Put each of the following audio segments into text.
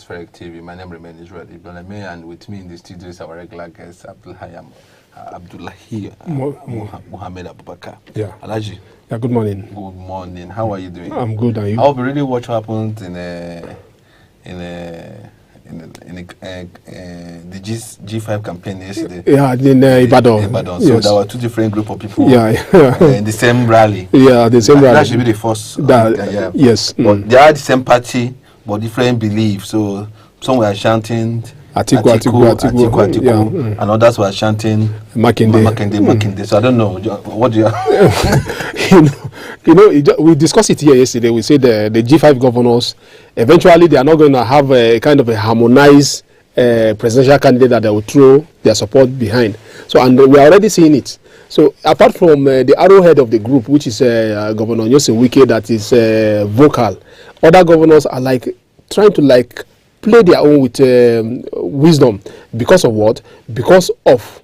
Atmospheric TV. My name remains Israel Ibadan, and with me in the studio is our regular guest, Abdullahi Muhammad Abubakar. Yeah. Alhaji. Yeah, good morning. Good morning. How are you doing? I'm good, and you? I hope you really watch what happened in the G5 campaign yesterday. Yeah, in Ibadan. Ibadan. Yes. So there were two different group of people. Yeah. In the same rally. Yeah, the same rally. That should be the first. Yeah. Yes. But they are the same party, but different beliefs. So some were chanting Atiku. Yeah. And others were chanting Makinde. So I don't know. What do you? We discussed it here yesterday. We said the G5 governors, eventually they are not going to have a kind of a harmonized presidential candidate that they will throw their support behind. So, and we are already seeing it. So, apart from the arrowhead of the group, which is Governor Seyi Makinde, that is vocal, other governors are trying to play their own with wisdom. Because of what? Because of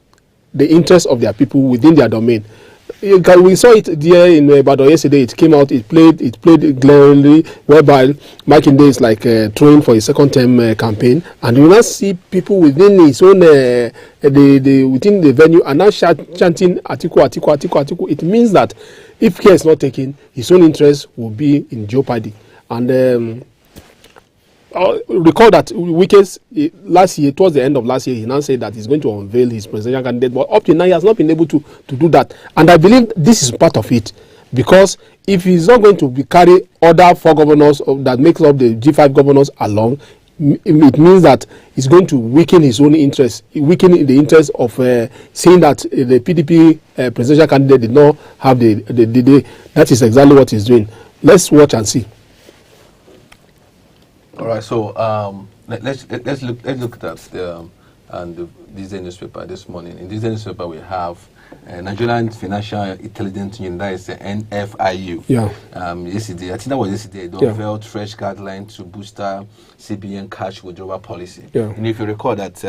the interest of their people within their domain. We saw it there in Ibadan yesterday. It came out. It played glaringly, whereby Makinde is throwing for his second term campaign, and you now see people within his own within the venue are now chanting Atiku. It means that if care is not taken, his own interest will be in jeopardy. And recall that Wike last year, towards the end of last year, he now said that he's going to unveil his presidential candidate, but up to now he has not been able to do that. And I believe this is part of it, because if he's not going to carry other four governors that makes up the G5 governors along, it means that he's going to weaken his own interest, weaken the interest of saying that the PDP presidential candidate did not have the day. That is exactly what he's doing. Let's watch and see. All right, so let's look at this newspaper this morning. In this newspaper, we have Nigerian Financial Intelligence Unit, that is the NFIU. Yeah. Yesterday, I think that was yesterday, they unveiled fresh guidelines to boost CBN cash withdrawal policy. Yeah. And if you recall that,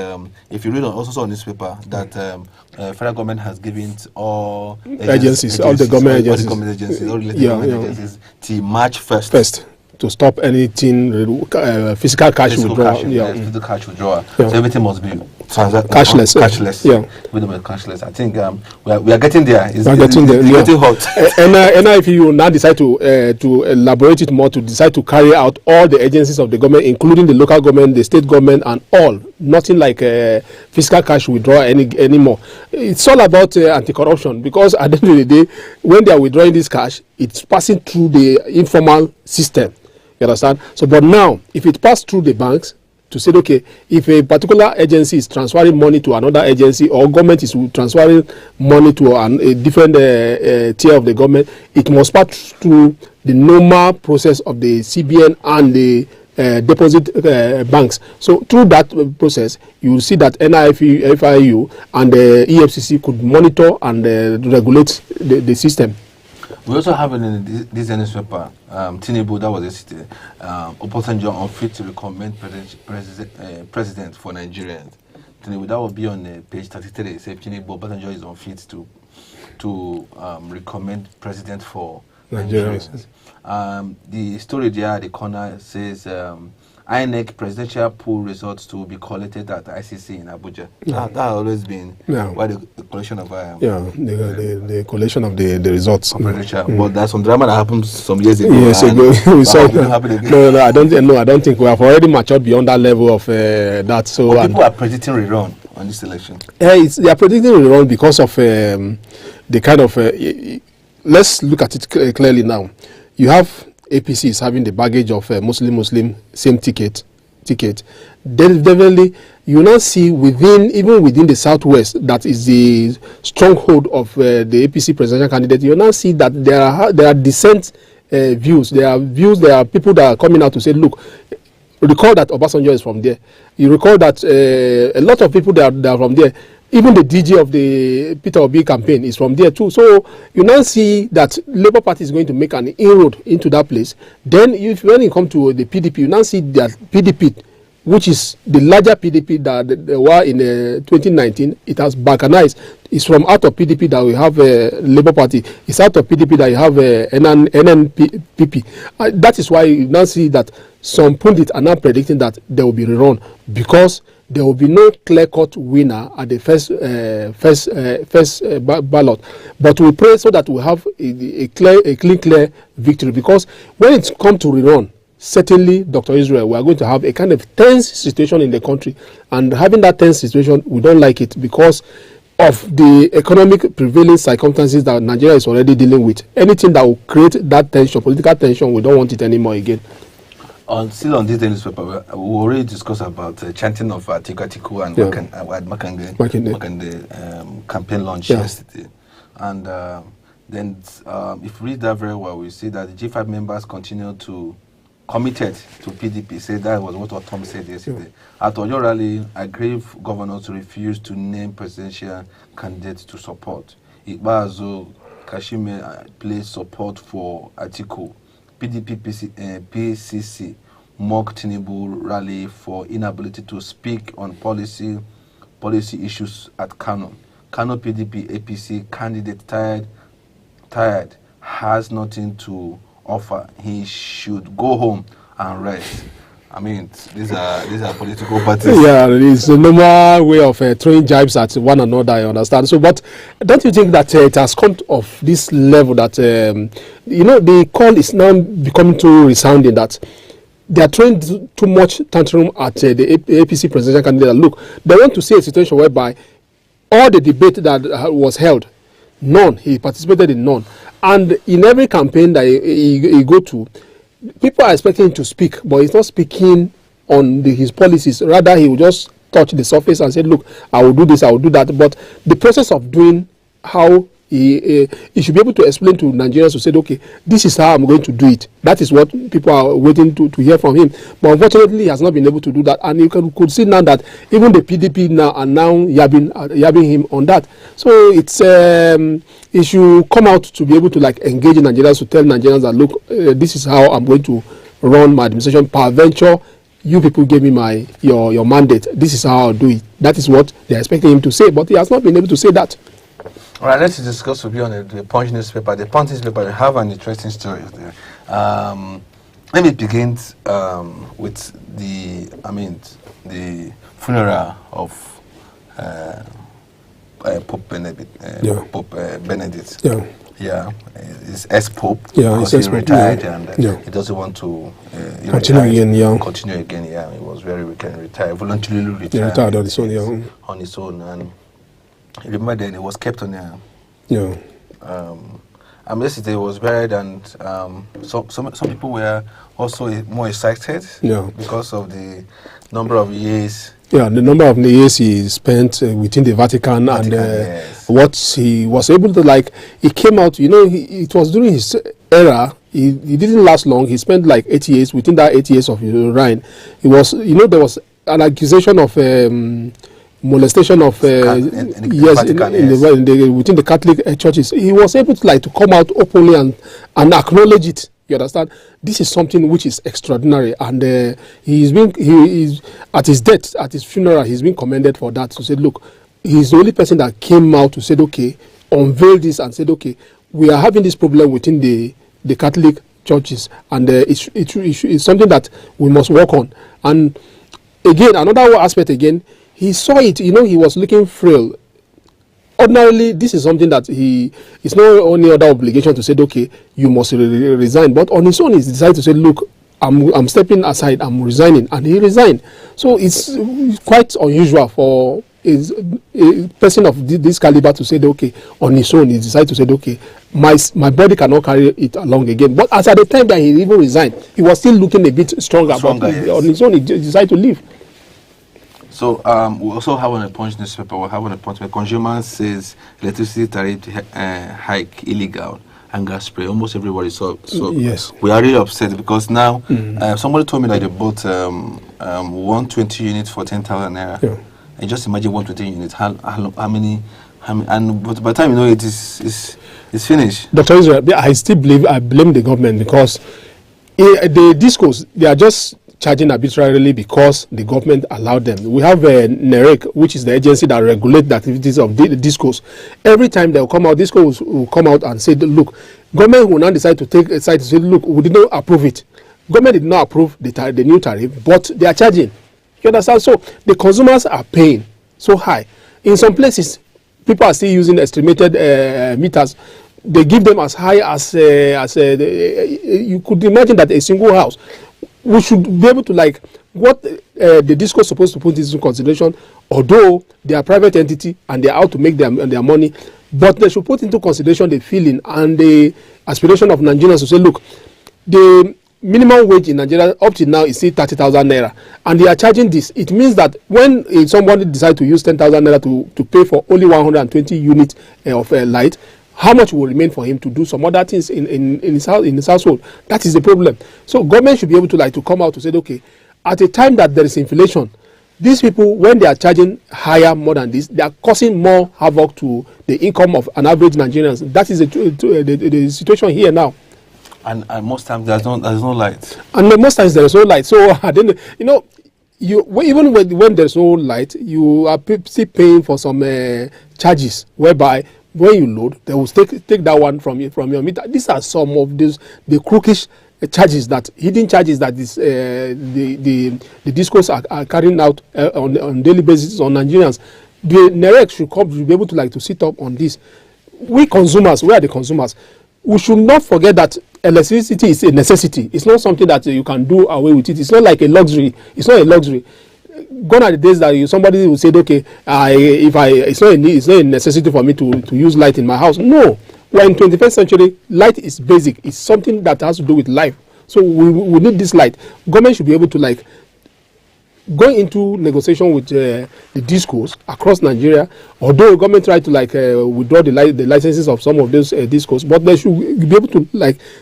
if you read also saw on newspaper that federal government has given all agencies, all the government agencies, all related government agencies, till March 1st. To stop anything physical cash withdrawal. Physical cash withdrawal. So everything must be cashless. Yeah. With them cashless. I think we are getting there. It's getting hot. And if you now decide to elaborate it more, to decide to carry out all the agencies of the government, including the local government, the state government, and all, nothing like fiscal cash withdrawal anymore. It's all about anti-corruption, because at the end of the day, when they are withdrawing this cash, it's passing through the informal system. You understand? So, but now, if it passed through the banks, to say, okay, if a particular agency is transferring money to another agency, or government is transferring money to a different tier of the government, it must pass through the normal process of the CBN and the deposit banks. So through that process, you will see that NFIU and the EFCC could monitor and regulate the system. We also have in this newspaper, Tinubu, that was yesterday, Obasanjo unfit to recommend president for Nigerians. Tinubu, that will be on page 33. It says Tinubu, Obasanjo is unfit to recommend president for Nigerians. The story there at the corner says INEC presidential poll results to be collected at ICC in Abuja. That has always been why the collection of the collation of the results. But there's some drama that happened some years ago. Years ago, we saw it. No, I don't think we have already matured beyond that level of that. So people are predicting rerun on this election. They are predicting rerun because of the kind of. Let's look at it clearly now. You have APC is having the baggage of Muslim same ticket. Then definitely you now see even within the southwest, that is the stronghold of the APC presidential candidate. You now see that there are dissent views. There are people that are coming out to say, look, recall that Obasanjo is from there. You recall that a lot of people that are from there. Even the DG of the Peter Obi campaign is from there too. So you now see that Labour Party is going to make an inroad into that place. Then when you come to the PDP, you now see that PDP, which is the larger PDP that they were in 2019, it has balkanized. It's from out of PDP that we have Labour Party. It's out of PDP that you have NNPP. That is why you now see that some pundits are now predicting that there will be rerun because there will be no clear-cut winner at the first ballot. But we pray so that we have a clear victory, because when it comes to rerun, certainly, Dr. Israel, we are going to have a kind of tense situation in the country. And having that tense situation, we don't like it because of the economic prevailing circumstances that Nigeria is already dealing with. Anything that will create that tension, political tension, we don't want it anymore again. Still on this newspaper, we already discussed about chanting of Atiku and Makinde campaign launch yesterday. And then if we read that very well, we see that the G5 members continue to committed to PDP. Say that was what Tom said yesterday. At Oyo rally, aggrieved governors refused to name presidential candidates to support. Ibadan, Kashime placed support for Atiku. PDP PCC mocked Tinubu rally for inability to speak on policy issues at Kano. Kano PDP APC candidate tired has nothing to offer. He should go home and rest. I mean, these are political parties. Yeah, it's a normal way of throwing jibes at one another, I understand. So, but don't you think that it has come of this level that, the call is now becoming too resounding that they are throwing too much tantrum at the APC presidential candidate? Look, they want to see a situation whereby all the debate that was held, none, he participated in none. And in every campaign that he go to, people are expecting him to speak, but he's not speaking on his policies. Rather, he will just touch the surface and say, look, I will do this, I will do that. But the process of doing how he should be able to explain to Nigerians to say, okay, this is how I'm going to do it. That is what people are waiting to hear from him. But unfortunately, he has not been able to do that. And you could see now that even the PDP now are now yabbing him on that. So it's he should come out to be able to engage in Nigerians, to tell Nigerians that, look, this is how I'm going to run my administration. Peradventure, you people gave me your mandate. This is how I'll do it. That is what they're expecting him to say. But he has not been able to say that. All right, let's discuss with you on the Punch newspaper. The Punch newspaper, we have an interesting story there. Let me begin with the funeral of Pope Benedict. Pope Benedict. Yeah. He's ex-pope. Yeah, because he retired and he doesn't want to continue again. Yeah, he was very retired, voluntarily retired on his own. On his own, and remember then it was kept on there. Yesterday it was buried, and some people were also more excited because of the number of years. Yeah, the number of years he spent within the Vatican and what he was able to he came out. It was during his era. He didn't last long. He spent 8 years. Within that 8 years of his reign, it was there was an accusation of molestation of within the Catholic churches. He was able to come out openly and acknowledge it. You understand? This is something which is extraordinary, and he is at his death, at his funeral, he's been commended for that. To say, look, he's the only person that came out to say, okay, unveil this and said, okay, we are having this problem within the Catholic churches, and it's something that we must work on. And again, another aspect again, he saw it. He was looking frail. Ordinarily, this is something that it's not only other obligation to say, okay, you must resign. But on his own, he decided to say, look, I'm stepping aside, I'm resigning. And he resigned. So it's quite unusual for a person of this caliber to say, okay, on his own, he decided to say, okay, my body cannot carry it along again. But as at the time that he even resigned, he was still looking a bit stronger. But on his own, he decided to leave. So we also have on a Punch newspaper, consumer says electricity tariff hike illegal and gas spray. Almost everybody saw. So yes, we are really upset because now somebody told me that they bought 120 units for 10,000 naira. Yeah. And just imagine 120 units. How many? And by the time it's finished. Dr. Israel, I blame the government because the discos, they are just charging arbitrarily because the government allowed them. We have NEREC, which is the agency that regulates the activities of the discos. Every time they will come out, discos will come out and say, look, government will now decide to take a side to say, look, we did not approve it. Government did not approve the new tariff, but they are charging. You understand? So the consumers are paying so high. In some places, people are still using estimated meters. They give them as high as you could imagine that a single house. We should be able to, like, what the disco is supposed to put into consideration, although they are private entity and they are out to make their money, but they should put into consideration the feeling and the aspiration of Nigerians to say, look, the minimum wage in Nigeria up to now is still 30,000 naira, and they are charging this. It means that when somebody decides to use 10,000 naira to pay for only 120 units of light, how much will remain for him to do some other things in his household? That is the problem. So government should be able to come out to say, okay, at a time that there is inflation, these people, when they are charging higher more than this, they are causing more havoc to the income of an average Nigerian. That is the situation here now. And most times there's no light. And most times there is no light. So even when there's no light, you are still paying for some charges, whereby when you load, they will take that one from your meter. These are some of the crookish charges, hidden charges that the discos are carrying out on daily basis on Nigerians. The NEREC should be able to sit up on this. We consumers, we are the consumers. We should not forget that electricity is a necessity. It's not something that you can do away with it. It's not like a luxury. It's not a luxury. Gone are the days that somebody will say, okay, it's not a necessity for me to use light in my house. No, we're in 21st century. Light is basic. It's something that has to do with life. So we need this light. Government should be able to go into negotiation with the discos across Nigeria. Although government tried to withdraw the licenses of some of those discos, but they should be able to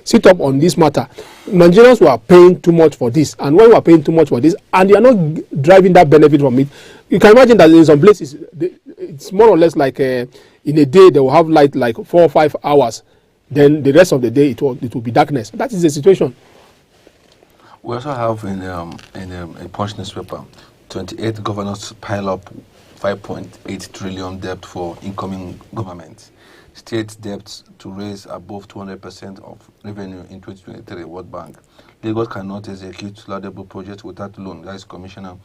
sit up on this matter. Nigerians were paying too much for this, and when we are paying too much for this, and they are not driving that benefit from it, you can imagine that in some places it's more or less in a day they will have light 4 or 5 hours, then the rest of the day it will be darkness. That is the situation. We also have in a Punch newspaper, 28 governors pile up 5.8 trillion debt for incoming government. State debts to raise above 200% of revenue in 2023, World Bank. Lagos cannot execute laudable projects without loan. That is Commissioner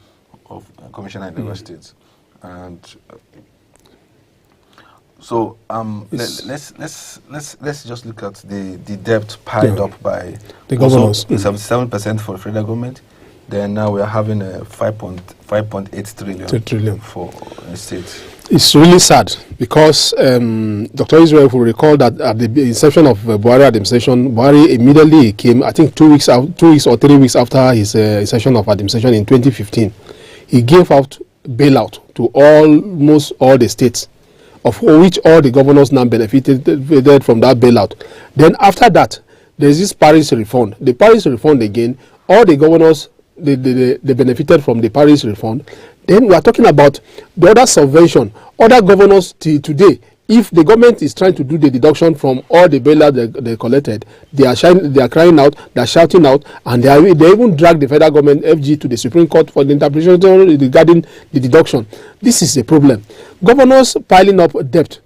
in Lagos State. And so let's just look at the debt piled up by the governors. 77% for the federal government. Then now we are having a 5.8 trillion for the state. It's really sad because Dr. Israel will recall that at the inception of Buhari administration, Buhari immediately came, I think 2 weeks or 3 weeks after his session of administration in 2015, he gave out bailout to almost all the states, of which all the governors now benefited from that bailout. Then after that, there's this Paris refund. The Paris refund again, all the governors, they benefited from the Paris refund. Then we are talking about the other subvention. Other governors till today, if the government is trying to do the deduction from all the bailout they collected, they are crying out, they are shouting out, and they even drag the federal government, FG, to the Supreme Court for the interpretation regarding the deduction. This is a problem. Governors piling up debt.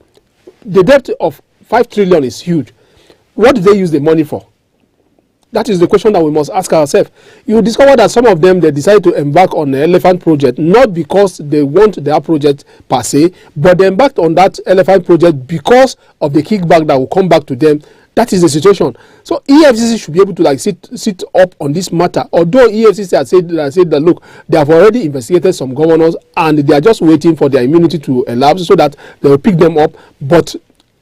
The debt of 5 trillion is huge. What do they use the money for? That is the question that we must ask ourselves. You discover that some of them, they decide to embark on the elephant project, not because they want their project per se, but they embarked on that elephant project because of the kickback that will come back to them. That is the situation. So EFCC should be able to sit up on this matter. Although EFCC has said that, look, they have already investigated some governors and they are just waiting for their immunity to elapse so that they will pick them up. But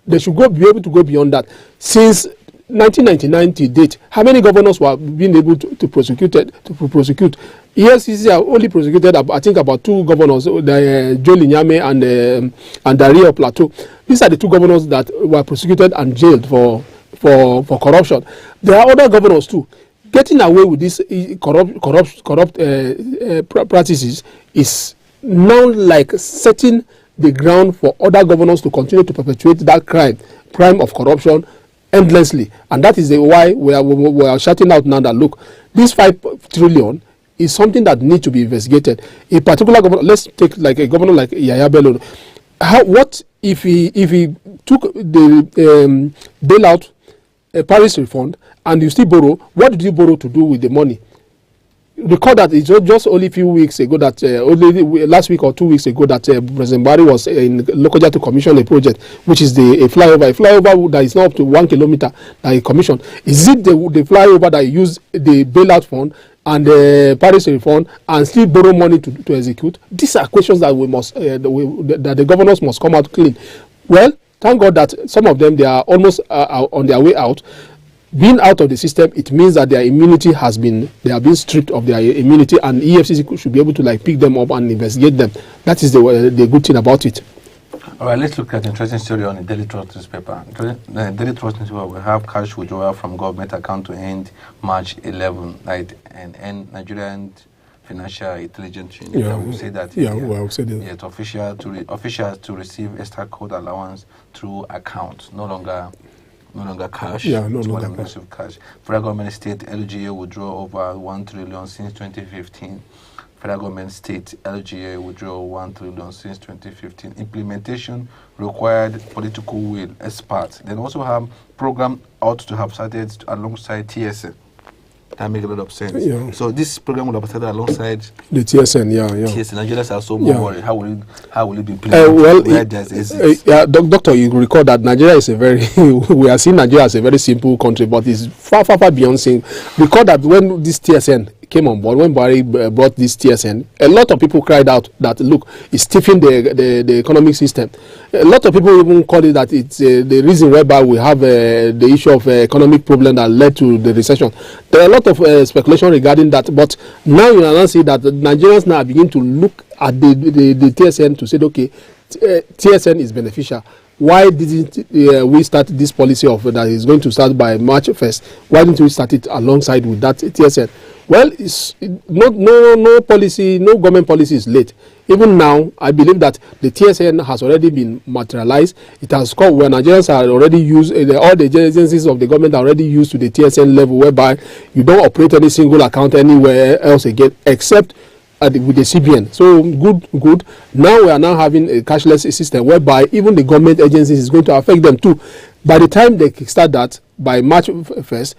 they should be able to go beyond that. Since 1999 to date, how many governors were being able to prosecute? EFCC have only prosecuted, I think, about 2 governors, Joe Linyame and Dario Plateau. These are the 2 governors that were prosecuted and jailed for corruption. There are other governors too. Getting away with these corrupt practices is now setting the ground for other governors to continue to perpetuate that crime of corruption endlessly. And that is why we are shouting out now that, look, this 5 trillion is something that needs to be investigated. A particular governor, let's take a governor like Yahya Bello. What if he took the bailout, Paris refund, and you still borrow, what did you borrow to do with the money? Recall that it's just only a few weeks ago that only last week or 2 weeks ago that President Buhari was in Lokoja to commission a project, which is a flyover that is not up to 1 kilometer that he commissioned. Is it the flyover that used the bailout fund and the Paris refund and still borrow money to execute? These are questions that we must that the governors must come out clean. Well, thank God that some of them, they are almost on their way out. Being out of the system, it means that their immunity they have been stripped of their immunity, and EFCC should be able to pick them up and investigate them. That is the good thing about it. All right, let's look at an interesting story on the Daily Trust newspaper. The Daily Trust newspaper will have cash withdrawal from government account to end March 11, and end Nigerian Financial Intelligence Unit. Yeah, will say that. Yeah, well, I will say that. Yet officials to receive extra code allowance through account, no longer cash. Yeah, no longer cash. Federal government state LGA withdraw over 1 trillion since 2015. Federal government state LGA withdraw 1 trillion since 2015. Implementation required political will, experts. Then also have program ought to have started alongside TSN. That makes a lot of sense. Yeah. So this program would have started alongside the TSN. TSN. Nigerians are so more worried. How will it be played? Doctor, you recall that Nigeria is we are seeing Nigeria as a very simple country, but it's far beyond saying. Recall that when this TSN came on board, when Buhari brought this TSN, a lot of people cried out that, look, it's stiffing the economic system. A lot of people even call it that it's the reason whereby we have the issue of economic problem that led to the recession. There are a lot of speculation regarding that, but now you now see that the Nigerians now begin to look at the TSN to say, okay, TSN is beneficial. Why didn't we start this policy of that is going to start by March 1st? Why didn't we start it alongside with that TSN? Well, it's no policy, no government policy is late. Even now, I believe that the TSN has already been materialized. It has come where Nigerians are already used, all the agencies of the government are already used to the TSN level, whereby you don't operate any single account anywhere else again, except with the CBN. So good. Now we are now having a cashless system whereby even the government agencies is going to affect them too. By the time they start that, by March 1st,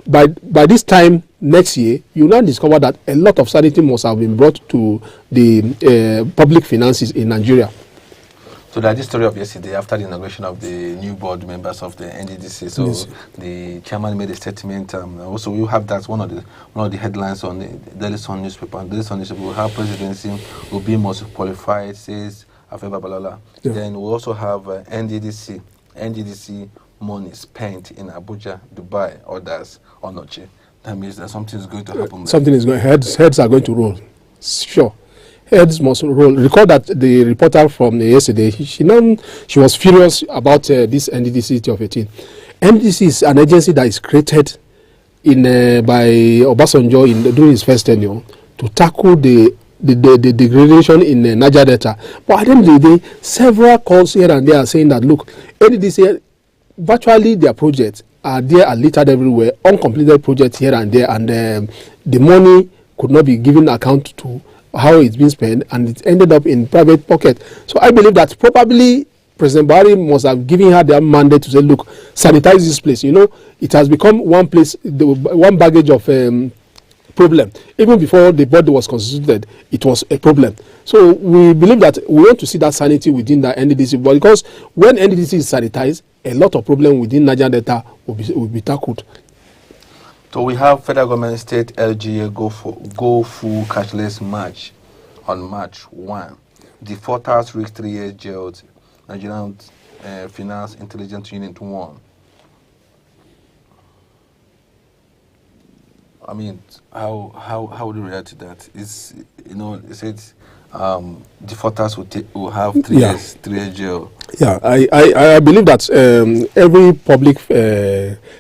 by this time next year, you now discover that a lot of sanity must have been brought to the public finances in Nigeria. So that's the story of yesterday after the inauguration of the new board members of the NDDC. So yes. The chairman made a statement. Also, we have that one of the headlines on the Daily Sun newspaper. The Daily Sun newspaper will have presidency will be most qualified, says Afeba Balala. Yeah. Then we also have NDDC money spent in Abuja, Dubai, others, or Noche. That means that something is going to happen. Something is going. Heads are going to roll. Sure. Heads must roll. Recall that the reporter from yesterday, she was furious about this NDDC of 18. NDDC is an agency that is created by Obasanjo during his first tenure to tackle the degradation in Niger Delta. But at the end of the day, several calls here and there are saying that, look, NDDC, virtually their projects are there and littered everywhere, uncompleted projects here and there, and the money could not be given account to how it's been spent, and it ended up in private pocket. So I believe that probably President Buhari must have given her their mandate to say, look, sanitize this place. It has become one place, one baggage of problem. Even before the board was constituted, it was a problem. So we believe that we want to see that sanity within the NDDC, but because when NDDC is sanitized, a lot of problems within Niger Delta will be tackled. So we have federal government state LGA go full cashless March on March 1. Defaulters risk 3 years jail. Nigerian Finance Intelligence Unit 1. I mean, how would you react to that? It said defaulters will have 3 years jail. Yeah, I believe that every public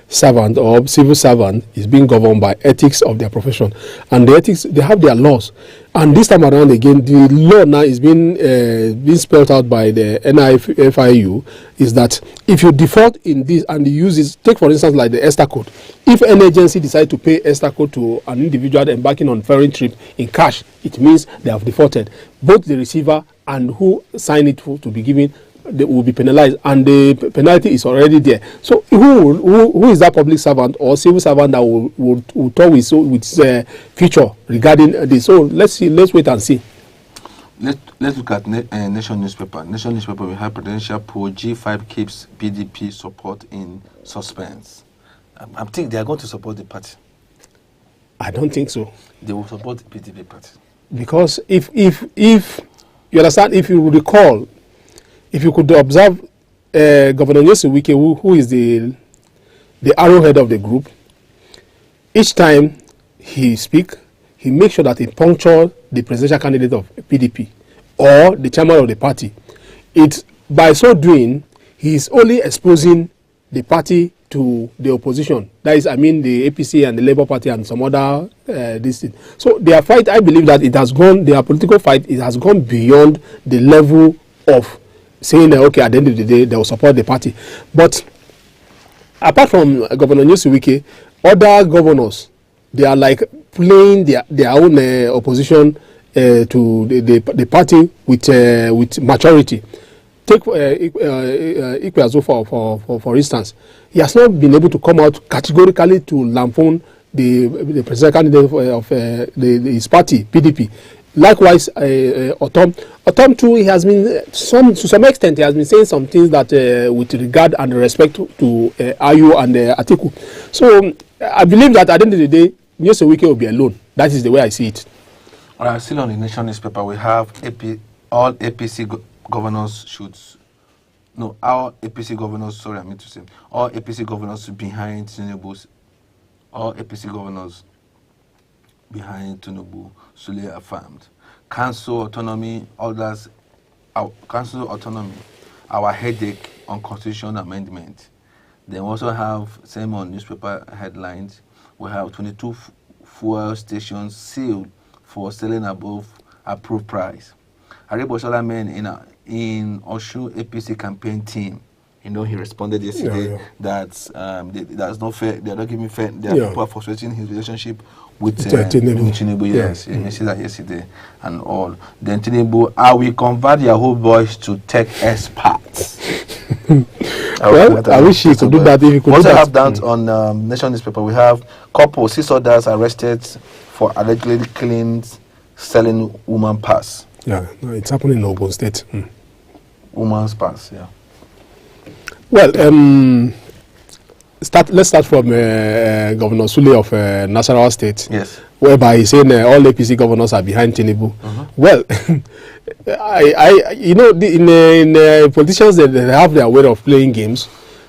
servant or civil servant is being governed by ethics of their profession, and the ethics, they have their laws. And this time around again, the law now is being spelled out by the NIFIU, is that if you default in this and you use it, take for instance like the ESTA code. If an agency decides to pay ESTA code to an individual embarking on foreign trip in cash, it means they have defaulted. Both the receiver and who signed it to be given they will be penalized, and the penalty is already there. So who is that public servant or civil servant that will talk with future regarding this? So let's wait and see. Let's look at Nation newspaper. Nation newspaper, we have presidential poll, G5 keeps PDP support in suspense. I think they are going to support the party. I don't think so. They will support the PDP party. Because if you understand, if you recall, if you could observe Governor Seyi Makinde, who is the arrowhead of the group, each time he speaks, he makes sure that he punctures the presidential candidate of PDP or the chairman of the party. By so doing, he is only exposing the party to the opposition. That is, I mean, the APC and the Labour Party and some other this thing. So their fight, I believe that their political fight, it has gone beyond the level of saying that, okay, at the end of the day, they will support the party. But apart from Governor Seyi Makinde, other governors, they are like playing their own opposition to the party with maturity. Take Ikpeazu for instance, he has not been able to come out categorically to lampoon the presidential candidate of his party, PDP. Likewise, Otom too, he has been to some extent he has been saying some things that with regard and respect to Ayu and Atiku. So I believe that at the end of the day, Seyi Makinde will be alone. That is the way I see it. All right, still on the Nation newspaper, we have all APC governors all APC governors behind Tinubu. All APC governors behind Tinubu, Sule affirmed. Council autonomy, our headache on constitution amendment. Then we also have, same on newspaper headlines, we have 22 fuel stations sealed for selling above approved price. Arebosola men in Oshu APC campaign team, he responded yesterday that that's not fair. They are not giving fair. They are people are frustrating his relationship with Tinubu. Yes, he mentioned that yesterday and all. Then Tinubu, I will convert Yahoo boys to tech experts. Well, I wish he could do that. If he could also do that. have that on Nation newspaper. We have couple 6 others arrested for allegedly claims selling woman pass. Yeah, no, it's happening in Ogun State. Woman's pass, yeah. Well, let's start from Governor Sule of Nasarawa State. Yes. Whereby he's saying all APC governors are behind Tinubu. Well, in politicians, they have their way of playing games.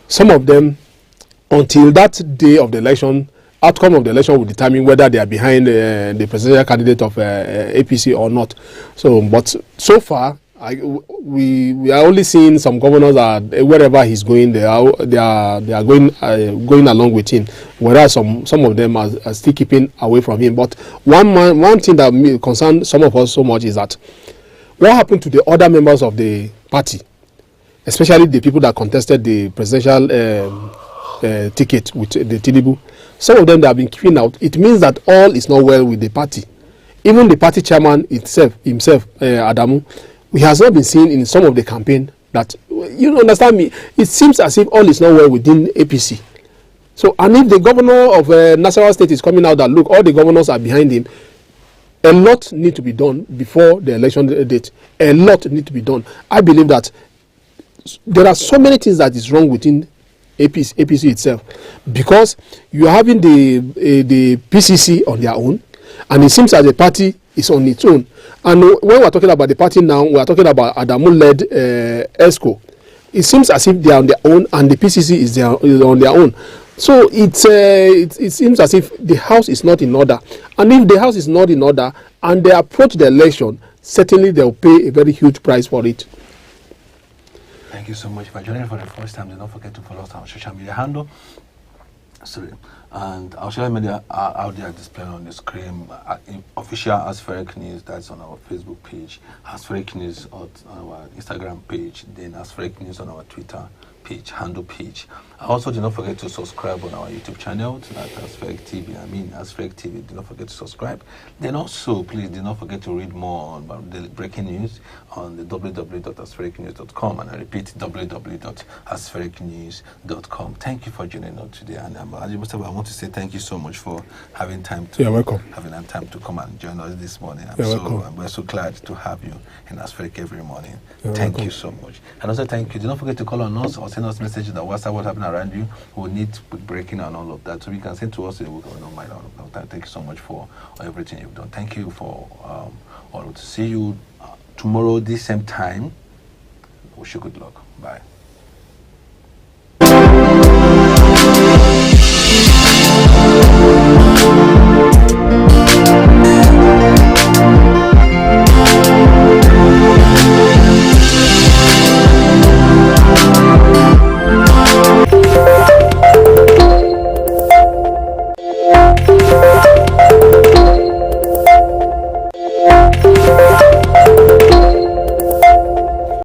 Some of them, until that day of the election, outcome of the election will determine whether they are behind the presidential candidate of APC or not. So, but so far, we are only seeing some governors that wherever he's going, they are going along with him. Whereas some of them are still keeping away from him. But one thing that concerns some of us so much is that what happened to the other members of the party, especially the people that contested the presidential ticket with the Tinubu. Some of them that have been keeping out. It means that all is not well with the party. Even the party chairman himself, Adamu, he has not been seen in some of the campaign that, you understand me, it seems as if all is not well within APC. So, and if the governor of Nasarawa State is coming out that, look, all the governors are behind him, a lot need to be done before the election date. A lot need to be done. I believe that there are so many things that is wrong within APC itself, because you are having the PCC on their own, and it seems that the party is on its own. And when we are talking about the party now, we are talking about Adamu-led ESCO. It seems as if they are on their own, and the PCC is on their own. So it seems as if the house is not in order. And if the house is not in order, and they approach the election, certainly they will pay a very huge price for it. Thank you so much for joining for the first time. Do not forget to follow us on social media handle. Sorry. And our social media are out there displaying on the screen. Official Aspheric News, that's on our Facebook page. Aspheric News on our Instagram page. Then Aspheric News on our Twitter page, handle page. Also, do not forget to subscribe on our YouTube channel, to that Aspheric TV. Aspheric TV. Do not forget to subscribe. Then also, please do not forget to read more on the breaking news on the www.asphericnews.com, and I repeat, www.asphericnews.com. Thank you for joining us today, and Alhaji Mustafa, I want to say thank you so much for having time to. You're welcome. Having time to come and join us this morning. We're so glad to have you in Aspheric every morning. You're Thank welcome. you so much, and also thank you. Do not forget to call on us or send us messages on WhatsApp. What's happening around you? We need breaking and all of that, so we can send to us. We don't mind all of that. Thank you so much for everything you've done. Thank you for all. To see you tomorrow this same time. Wish you good luck. Bye.